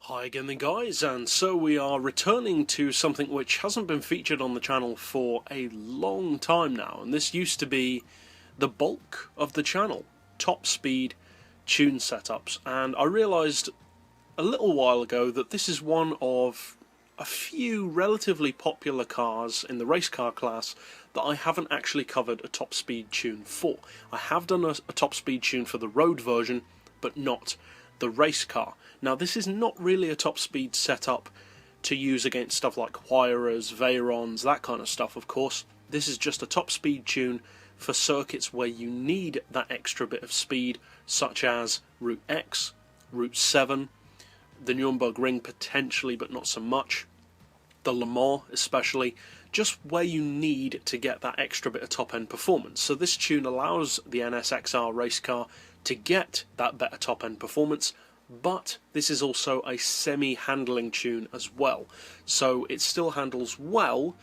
Hi again then guys, and so we are returning to something which hasn't been featured on the channel for a long time now, and this used to be the bulk of the channel, top speed tune setups, and I realised a little while ago that this is one of a few relatively popular cars in the race car class that I haven't actually covered a top speed tune for. I have done a top speed tune for the road version, but not the race car. Now this is not really a top speed setup to use against stuff like Huayras, Veyrons, that kind of stuff of course. This is just a top speed tune for circuits where you need that extra bit of speed, such as Route X, Route 7, the Nürburgring potentially but not so much, the Le Mans especially, just where you need to get that extra bit of top end performance. So this tune allows the NSX-R race car to get that better top end performance, but this is also a semi-handling tune as well. So it still handles well,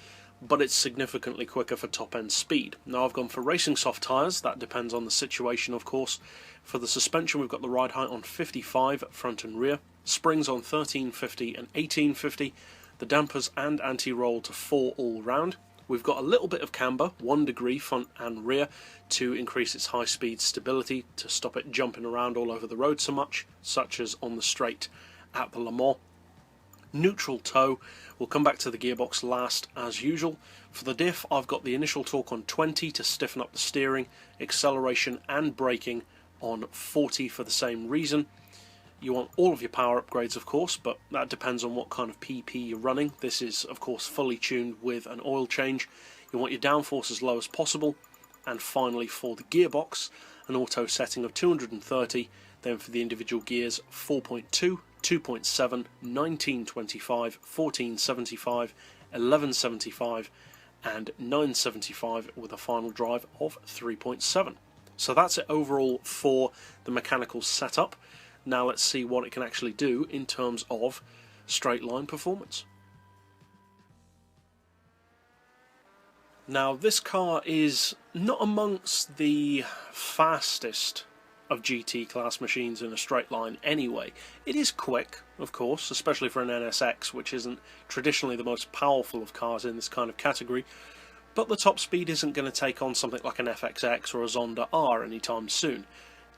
but it's significantly quicker for top end speed. Now I've gone for racing soft tyres, that depends on the situation of course. For the suspension we've got the ride height on 55 front and rear, springs on 1350 and 1850, the dampers and anti-roll to 4 all round. We've got a little bit of camber, 1 degree front and rear, to increase its high speed stability, to stop it jumping around all over the road so much, such as on the straight at the Le Mans. Neutral toe, we'll come back to the gearbox last as usual. For the diff I've got the initial torque on 20 to stiffen up the steering, acceleration and braking on 40 for the same reason. You want all of your power upgrades of course, but that depends on what kind of PP you're running. This is of course fully tuned with an oil change. You want your downforce as low as possible, and finally for the gearbox an auto setting of 230, then for the individual gears 4.2, 2.7, 1925, 1475, 1175 and 975 with a final drive of 3.7. So that's it overall for the mechanical setup. Now let's see what it can actually do in terms of straight line performance. Now this car is not amongst the fastest of GT class machines in a straight line anyway. It is quick, of course, especially for an NSX, which isn't traditionally the most powerful of cars in this kind of category, but the top speed isn't going to take on something like an FXX or a Zonda R anytime soon.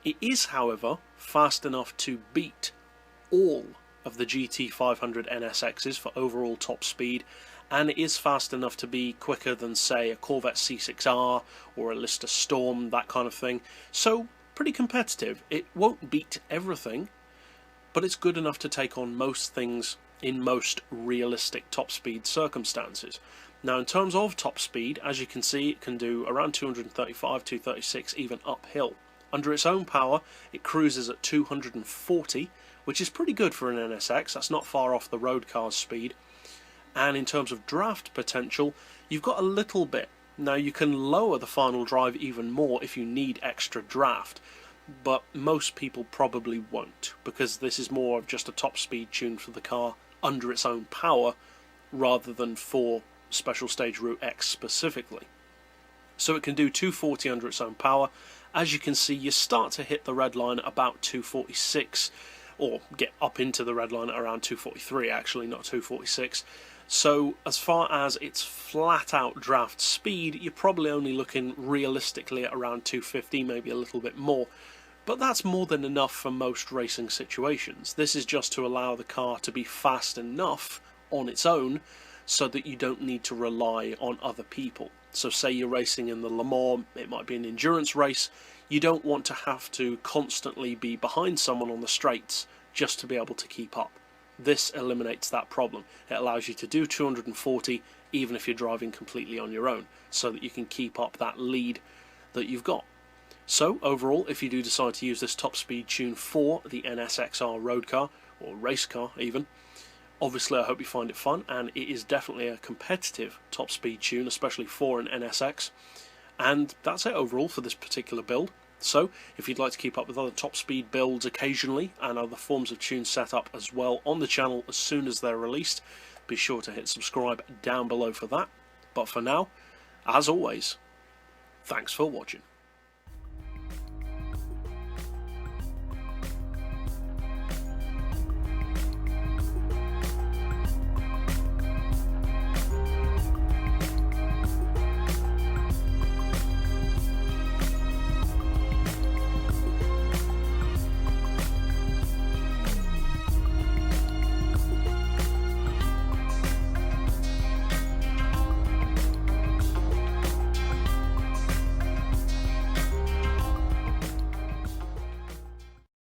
It is, however, fast enough to beat all of the GT500 NSXs for overall top speed, and it is fast enough to be quicker than, say, a Corvette C6R or a Lister Storm, that kind of thing. So, pretty competitive. It won't beat everything, but it's good enough to take on most things in most realistic top speed circumstances. Now, in terms of top speed, as you can see, it can do around 235, 236, even uphill. Under its own power, it cruises at 240, which is pretty good for an NSX. That's not far off the road car's speed. And in terms of draft potential, you've got a little bit. Now, you can lower the final drive even more if you need extra draft, but most people probably won't, because this is more of just a top speed tune for the car under its own power, rather than for Special Stage Route X specifically. So it can do 240 under its own power. As you can see, you start to hit the red line at about 246, or get up into the red line at around 243 actually, not 246. So as far as its flat out draft speed, you're probably only looking realistically at around 250, maybe a little bit more. But that's more than enough for most racing situations. This is just to allow the car to be fast enough on its own so that you don't need to rely on other people. So say you're racing in the Le Mans, it might be an endurance race, you don't want to have to constantly be behind someone on the straights just to be able to keep up. This eliminates that problem. It allows you to do 240 even if you're driving completely on your own, so that you can keep up that lead that you've got. So overall, if you do decide to use this top speed tune for the NSX-R road car, or race car even, obviously I hope you find it fun, and it is definitely a competitive top speed tune, especially for an NSX. And that's it overall for this particular build. So if you'd like to keep up with other top speed builds occasionally, and other forms of tune setup as well on the channel as soon as they're released, be sure to hit subscribe down below for that. But for now, as always, thanks for watching.